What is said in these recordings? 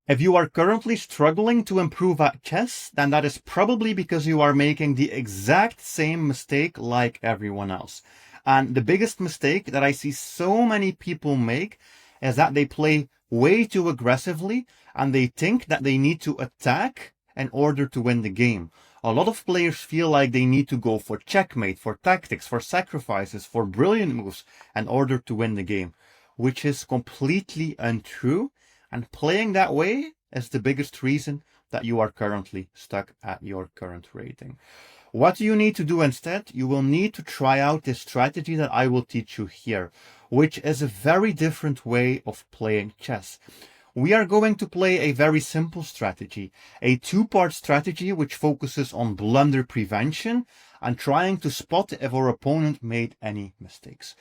If you are currently struggling to improve at chess, then that is probably because you are making the exact same mistake like everyone else. And the biggest mistake that I see so many people make is that they play way too aggressively and they think that they need to attack in order to win the game. A lot of players feel like they need to go for checkmate, for tactics, for sacrifices, for brilliant moves in order to win the game, which is completely untrue. And playing that way is the biggest reason that you are currently stuck at your current rating. What do you need to do instead? You will need to try out this strategy that I will teach you here, which is a very different way of playing chess. We are going to play a very simple strategy, a two-part strategy which focuses on blunder prevention and trying to spot if our opponent made any mistakes.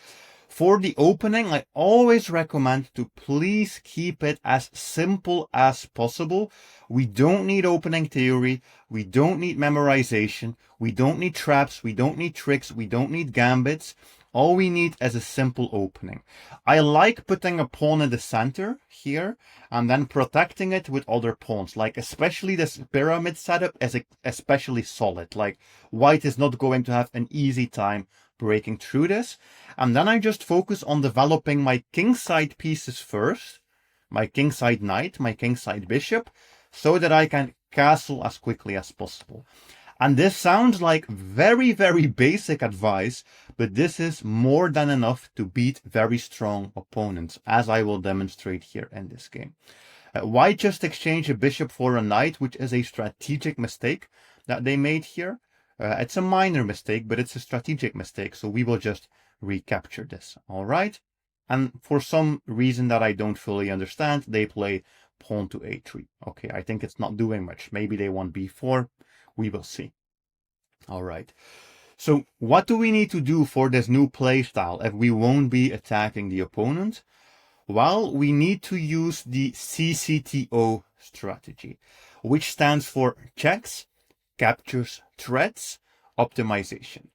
For the opening, I always recommend to please keep it as simple as possible. We don't need opening theory. We don't need memorization. We don't need traps. We don't need tricks. We don't need gambits. All we need is a simple opening. I like putting a pawn in the center here and then protecting it with other pawns. Like especially this pyramid setup is especially solid. Like white is not going to have an easy time breaking through this. And then I just focus on developing my kingside pieces first, my kingside knight, my kingside bishop, so that I can castle as quickly as possible. And this sounds like very, very basic advice, but this is more than enough to beat very strong opponents, as I will demonstrate here in this game. Why just exchange a bishop for a knight, which is a strategic mistake that they made here? It's a minor mistake, but it's a strategic mistake, so we will just recapture this, all right? And for some reason that I don't fully understand, they play pawn to a3. Okay, I think it's not doing much. Maybe they want b4. We will see. All right. So what do we need to do for this new playstyle if we won't be attacking the opponent? Well, we need to use the CCTO strategy, which stands for checks, captures, threats, optimization.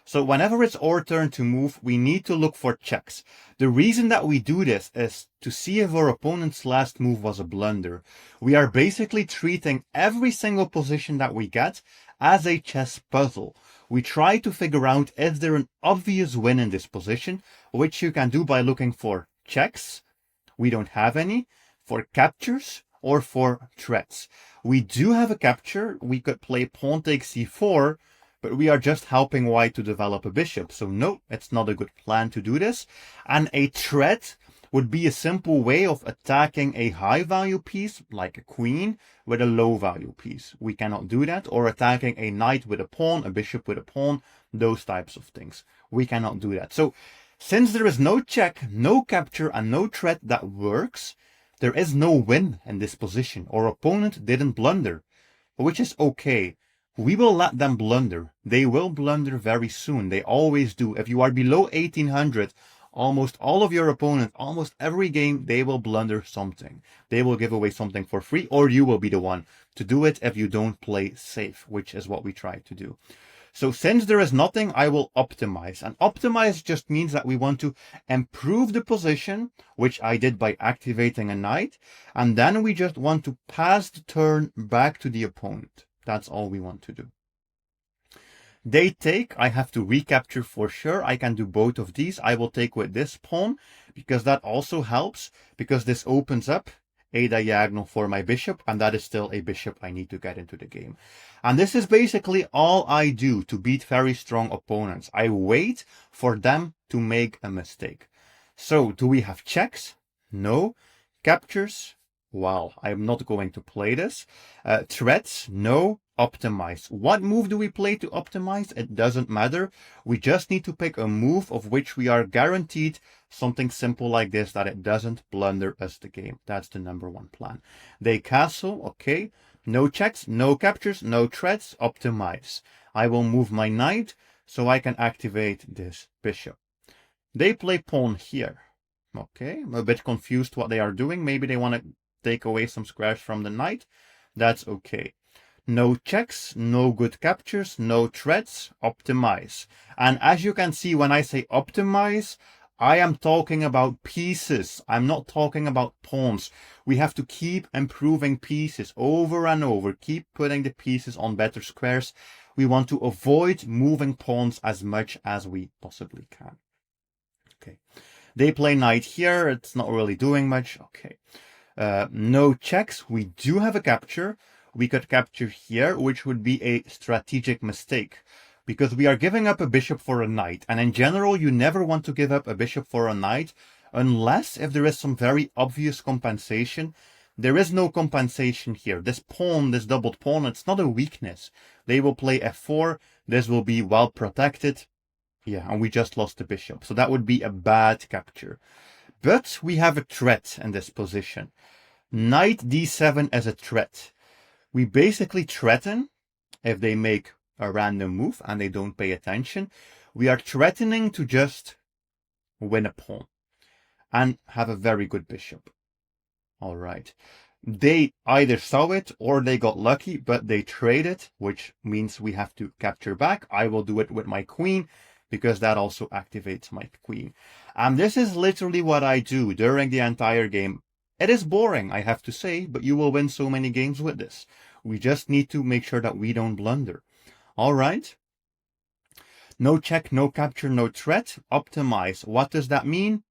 So whenever it's our turn to move, we need to look for checks. The reason that we do this is to see if our opponent's last move was a blunder. We are basically treating every single position that we get as a chess puzzle. We try to figure out is there an obvious win in this position, which you can do by looking for checks. We don't have any. For captures or for threats. We do have a capture. We could play pawn takes c4, but we are just helping white to develop a bishop. So no, it's not a good plan to do this. And a threat would be a simple way of attacking a high value piece, like a queen, with a low value piece. We cannot do that. Or attacking a knight with a pawn, a bishop with a pawn, those types of things. We cannot do that. So since there is no check, no capture, and no threat that works, there is no win in this position. Our opponent didn't blunder, which is okay. We will let them blunder. They will blunder very soon. They always do. If you are below 1800, almost all of your opponents, almost every game, they will blunder something. They will give away something for free, or you will be the one to do it if you don't play safe, which is what we try to do. So since there is nothing, I will optimize. And optimize just means that we want to improve the position, which I did by activating a knight. And then we just want to pass the turn back to the opponent. That's all we want to do. They take, I have to recapture for sure. I can do both of these. I will take with this pawn because that also helps, because this opens up a diagonal for my bishop, and that is still a bishop I need to get into the game. And this is basically all I do to beat very strong opponents. I wait for them to make a mistake. So do we have checks? No. Captures? Well, I'm not going to play this. Threats? No. Optimize. What move do we play to optimize? It doesn't matter. We just need to pick a move of which we are guaranteed something simple like this, that it doesn't blunder us the game. That's the number one plan. They castle, okay. No checks, no captures, no threats, optimize. I will move my knight so I can activate this bishop. They play pawn here. Okay, I'm a bit confused what they are doing. Maybe they want to take away some squares from the knight. That's okay. No checks, no good captures, no threats, optimize. And as you can see, when I say optimize, I am talking about pieces. I'm not talking about pawns. We have to keep improving pieces over and over. Keep putting the pieces on better squares. We want to avoid moving pawns as much as we possibly can. Okay. They play knight here. It's not really doing much. Okay. No checks. We do have a capture. We could capture here, which would be a strategic mistake, because we are giving up a bishop for a knight. And in general, you never want to give up a bishop for a knight, unless if there is some very obvious compensation. There is no compensation here. This pawn, this doubled pawn, it's not a weakness. They will play f4. This will be well protected. Yeah, and we just lost the bishop. So that would be a bad capture. But we have a threat in this position. Knight d7 as a threat. We basically threaten, if they make a random move and they don't pay attention, we are threatening to just win a pawn and have a very good bishop. All right. They either saw it or they got lucky, but they traded, which means we have to capture back. I will do it with my queen, because that also activates my queen. And this is literally what I do during the entire game. It is boring, I have to say, but you will win so many games with this. We just need to make sure that we don't blunder. All right. No check, no capture, no threat. Optimize. What does that mean?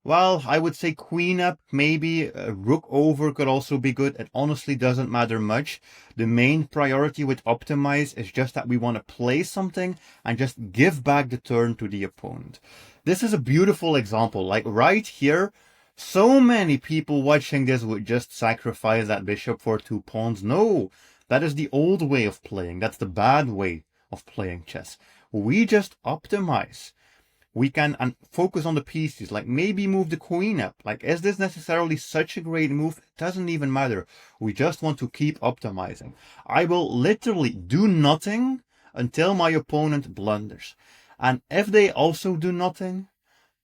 Well, I would say queen up, maybe rook over could also be good. It honestly doesn't matter much. The main priority with optimize is just that we want to play something and just give back the turn to the opponent. This is a beautiful example. Like right here, so many people watching this would just sacrifice that bishop for 2 pawns. No, that is the old way of playing. That's the bad way of playing chess. We just optimize. We can focus on the pieces, like maybe move the queen up. Like, is this necessarily such a great move? It doesn't even matter. We just want to keep optimizing. I will literally do nothing until my opponent blunders. And if they also do nothing,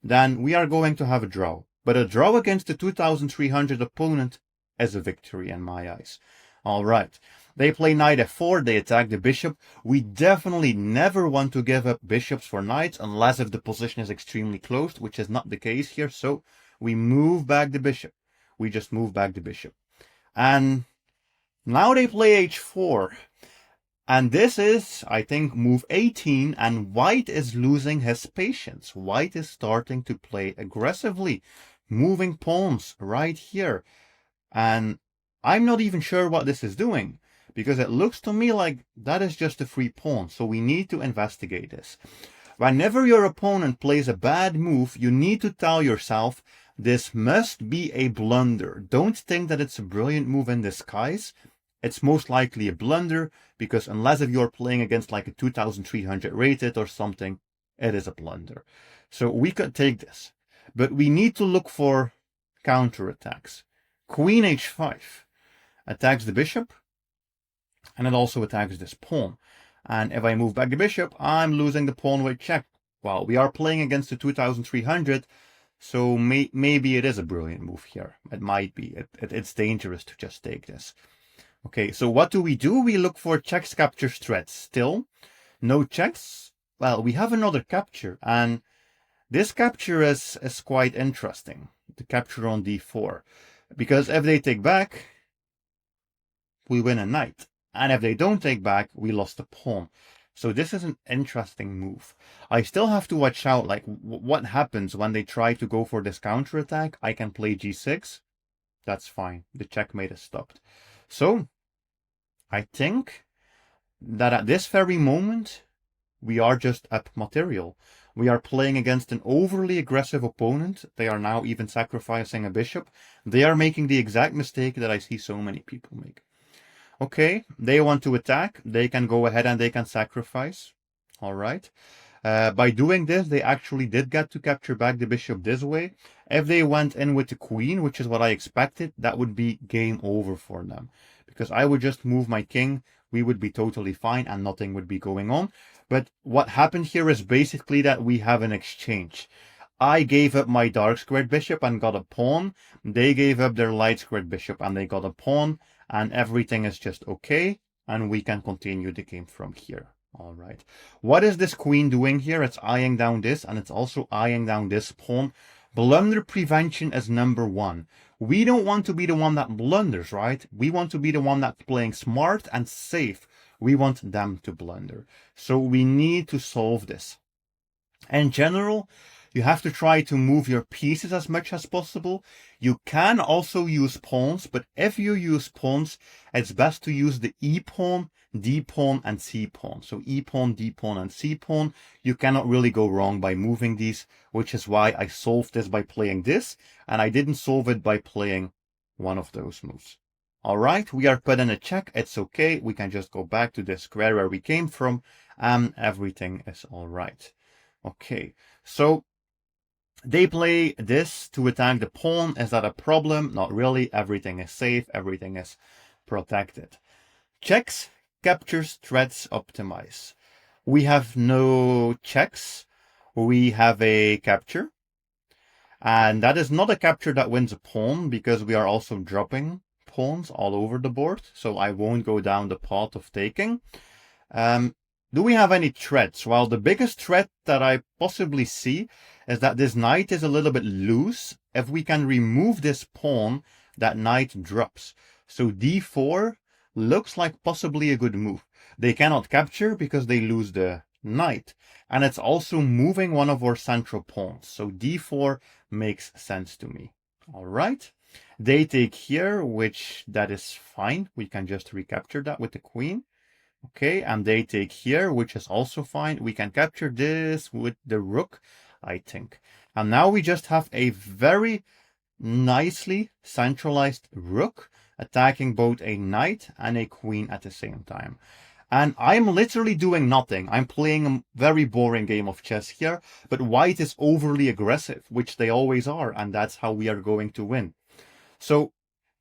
then we are going to have a draw. But a draw against the 2,300 opponent is a victory in my eyes. All right. They play knight f4, they attack the bishop. We definitely never want to give up bishops for knights unless if the position is extremely closed, which is not the case here. So we move back the bishop. We just move back the bishop. And now they play h4. And this is, I think, move 18, and white is losing his patience. White is starting to play aggressively, moving pawns right here. And I'm not even sure what this is doing, because it looks to me like that is just a free pawn. So we need to investigate this. Whenever your opponent plays a bad move, you need to tell yourself, this must be a blunder. Don't think that it's a brilliant move in disguise. It's most likely a blunder, because unless if you're playing against like a 2,300 rated or something, it is a blunder. So we could take this, but we need to look for counterattacks. Queen h5 attacks the bishop, and it also attacks this pawn. And if I move back the bishop, I'm losing the pawn with check. Well, we are playing against the 2,300, so maybe it is a brilliant move here. It might be. It's dangerous to just take this. Okay, so what do? We look for checks, captures, threats. Still, no checks. Well, we have another capture, and this capture is quite interesting. The capture on d4. Because if they take back, we win a knight. And if they don't take back, we lost a pawn. So this is an interesting move. I still have to watch out, like, what happens when they try to go for this counterattack. I can play g6. That's fine. The checkmate is stopped. So, I think that at this very moment, we are just up material. We are playing against an overly aggressive opponent. They are now even sacrificing a bishop. They are making the exact mistake that I see so many people make. Okay, they want to attack. They can go ahead and they can sacrifice. All right. By doing this, they actually did get to capture back the bishop this way. If they went in with the queen, which is what I expected, that would be game over for them. Because I would just move my king, we would be totally fine and nothing would be going on. But what happened here is basically that we have an exchange. I gave up my dark squared bishop and got a pawn. They gave up their light squared bishop and they got a pawn. And everything is just okay. And we can continue the game from here. All right. What is this queen doing here? It's eyeing down this, and it's also eyeing down this pawn. Blunder prevention is number one. We don't want to be the one that blunders, right? We want to be the one that's playing smart and safe. We want them to blunder. So we need to solve this. In general, you have to try to move your pieces as much as possible. You can also use pawns, but if you use pawns, it's best to use the E pawn, D pawn, and C pawn. So E pawn, D pawn, and C pawn. You cannot really go wrong by moving these, which is why I solved this by playing this, and I didn't solve it by playing one of those moves. All right, we are put in a check. It's okay. We can just go back to the square where we came from, and everything is all right. Okay, so they play this to attack the pawn. Is that a problem? Not really. Everything is safe. Everything is protected. Checks, captures, threats, optimize. We have no checks. We have a capture. And that is not a capture that wins a pawn because we are also dropping pawns all over the board. So I won't go down the path of taking. Do we have any threats? Well, the biggest threat that I possibly see is that this knight is a little bit loose. If we can remove this pawn, that knight drops. So d4 looks like possibly a good move. They cannot capture because they lose the knight. And it's also moving one of our central pawns. So d4 makes sense to me. All right. They take here, which that is fine. We can just recapture that with the queen. Okay, and they take here, which is also fine. We can capture this with the rook, I think. And now we just have a very nicely centralized rook attacking both a knight and a queen at the same time. And I'm literally doing nothing. I'm playing a very boring game of chess here, but white is overly aggressive, which they always are, and that's how we are going to win. So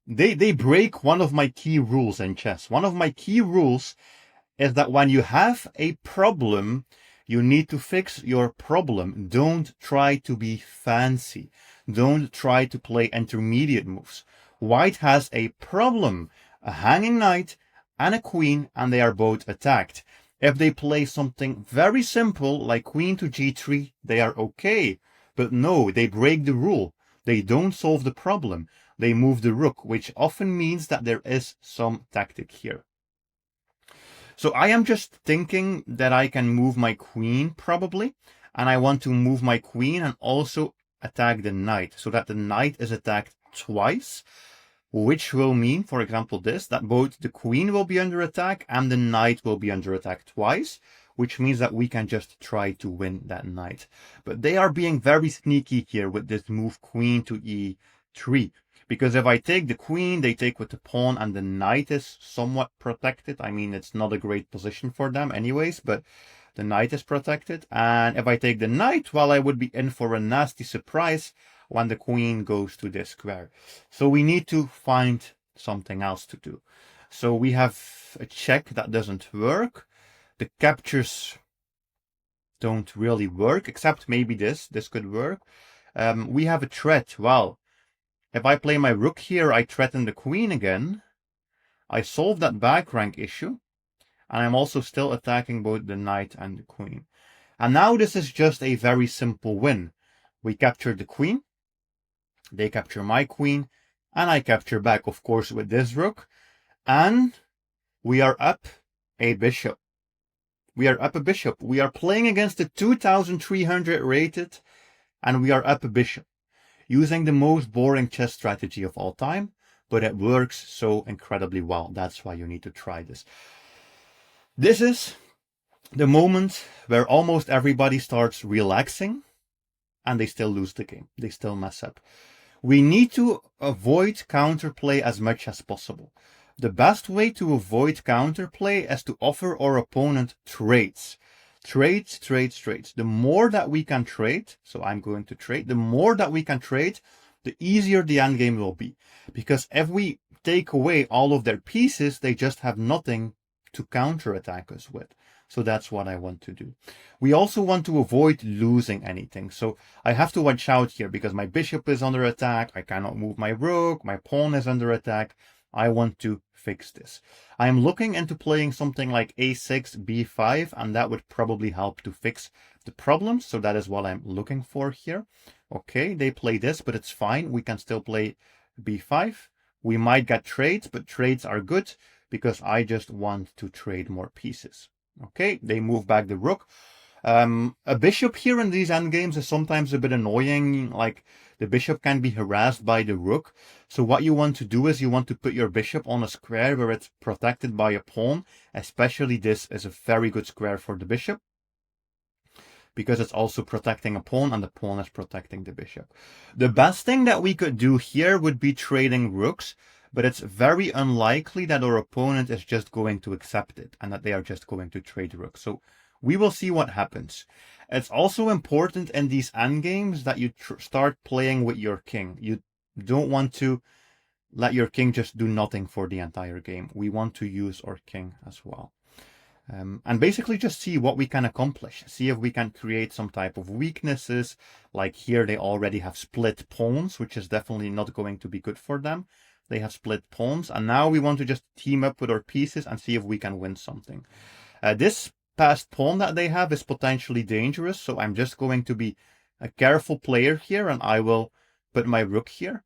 they break one of my key rules in chess. One of my key rules is that when you have a problem, you need to fix your problem. Don't try to be fancy. Don't try to play intermediate moves. White has a problem, a hanging knight and a queen, and they are both attacked. If they play something very simple like queen to g3, they are okay. But no, they break the rule. They don't solve the problem. They move the rook, which often means that there is some tactic here. So I am just thinking that I can move my queen probably, and I want to move my queen and also attack the knight so that the knight is attacked twice, which will mean, for example, this, that both the queen will be under attack and the knight will be under attack twice, which means that we can just try to win that knight. But they are being very sneaky here with this move queen to e3. Because if I take the queen, they take with the pawn, and the knight is somewhat protected. I mean, it's not a great position for them anyways, but the knight is protected. And if I take the knight, well, I would be in for a nasty surprise when the queen goes to this square. So we need to find something else to do. So we have a check that doesn't work. The captures don't really work, except maybe this could work. We have a threat. Well, if I play my rook here, I threaten the queen again. I solve that back rank issue. And I'm also still attacking both the knight and the queen. And now this is just a very simple win. We capture the queen. They capture my queen. And I capture back, of course, with this rook. And we are up a bishop. We are up a bishop. We are playing against the 2300 rated. And we are up a bishop. Using the most boring chess strategy of all time, but it works so incredibly well. That's why you need to try this. This is the moment where almost everybody starts relaxing and they still lose the game. They still mess up. We need to avoid counterplay as much as possible. The best way to avoid counterplay is to offer our opponent trades. Trades. The more that we can trade, so I'm going to trade, the more that we can trade, the easier the endgame will be. Because if we take away all of their pieces, they just have nothing to counterattack us with. So that's what I want to do. We also want to avoid losing anything. So I have to watch out here because my bishop is under attack. I cannot move my rook. My pawn is under attack. I want to fix this. I'm looking into playing something like a6, b5, and that would probably help to fix the problem. So that is what I'm looking for here. Okay, they play this, but it's fine. We can still play b5. We might get trades, but trades are good because I just want to trade more pieces. Okay, they move back the rook. A bishop here in these endgames is sometimes a bit annoying. Like, the bishop can be harassed by the rook. So what you want to do is you want to put your bishop on a square where it's protected by a pawn. Especially this is a very good square for the bishop, because it's also protecting a pawn and the pawn is protecting the bishop. The best thing that we could do here would be trading rooks, but it's very unlikely that our opponent is just going to accept it and that they are just going to trade rooks. So we will see what happens. It's also important in these endgames that you start playing with your king. You don't want to let your king just do nothing for the entire game. We want to use our king as well. And basically just see what we can accomplish. See if we can create some type of weaknesses. Like here they already have split pawns, which is definitely not going to be good for them. They have split pawns, and now we want to just team up with our pieces and see if we can win something. This passed pawn that they have is potentially dangerous, so I'm just going to be a careful player here, and I will put my rook here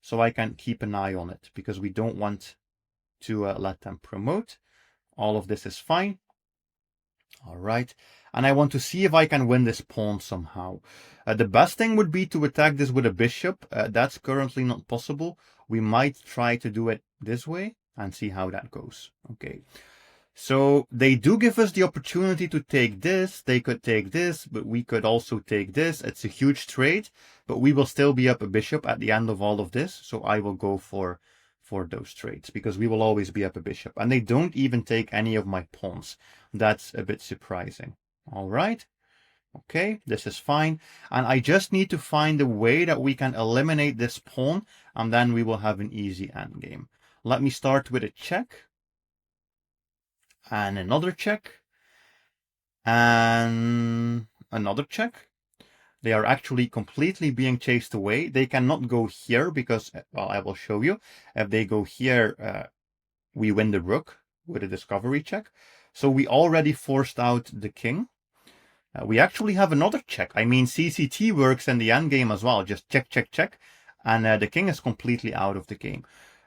so I can keep an eye on it, because we don't want to let them promote. All of this is fine. All right. And I want to see if I can win this pawn somehow. The best thing would be to attack this with a bishop. That's currently not possible. We might try to do it this way and see how that goes. Okay. So they do give us the opportunity to take this. They could take this, but we could also take this. It's a huge trade, but we will still be up a bishop at the end of all of this. So I will go for those trades, because we will always be up a bishop. And they don't even take any of my pawns. That's a bit surprising. All right. Okay, this is fine. And I just need to find a way that we can eliminate this pawn, and then we will have an easy endgame. Let me start with a check. And another check. And another check. They are actually completely being chased away. They cannot go here because, well, I will show you. If they go here, we win the rook with a discovery check. So we already forced out the king. We actually have another check. I mean, CCT works in the endgame as well. Just check, check, check. And the king is completely out of the game.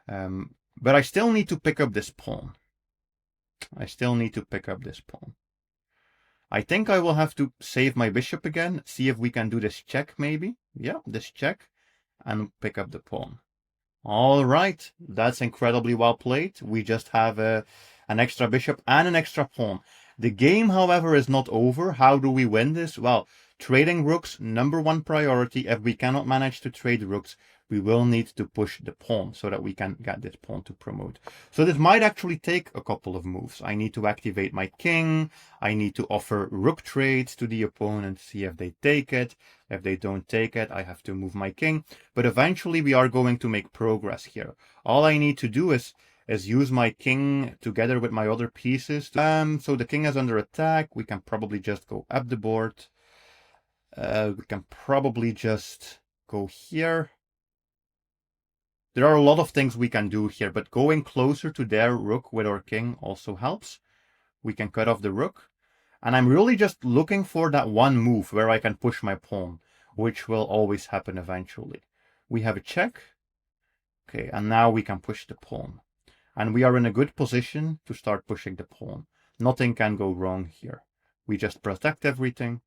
But I still need to pick up this pawn. I still need to pick up this pawn. I think I will have to save my bishop again, see if we can do this check maybe. Yeah, this check, and pick up the pawn. All right, that's incredibly well played. We just have an extra bishop and an extra pawn. The game, however, is not over. How do we win this? Well, trading rooks, #1 priority. If we cannot manage to trade rooks, we will need to push the pawn so that we can get this pawn to promote. So this might actually take a couple of moves. I need to activate my king. I need to offer rook trades to the opponent, see if they take it. If they don't take it, I have to move my king. But eventually we are going to make progress here. All I need to do is use my king together with my other pieces. So the king is under attack. We can probably just go up the board. We can probably just go here. There are a lot of things we can do here, but going closer to their rook with our king also helps. We can cut off the rook. And I'm really just looking for that one move where I can push my pawn, which will always happen eventually. We have a check. Okay, and now we can push the pawn. And we are in a good position to start pushing the pawn. Nothing can go wrong here. We just protect everything.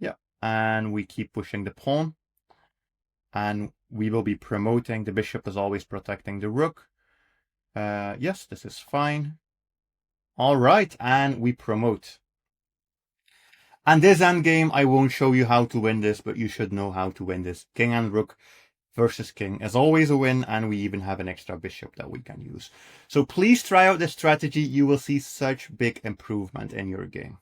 Yeah, and we keep pushing the pawn. And we will be promoting. The bishop is always protecting the rook. Yes, this is fine. All right, and we promote. And this endgame, I won't show you how to win this, but you should know how to win this. King and rook versus king is always a win, and we even have an extra bishop that we can use. So please try out this strategy. You will see such big improvement in your game.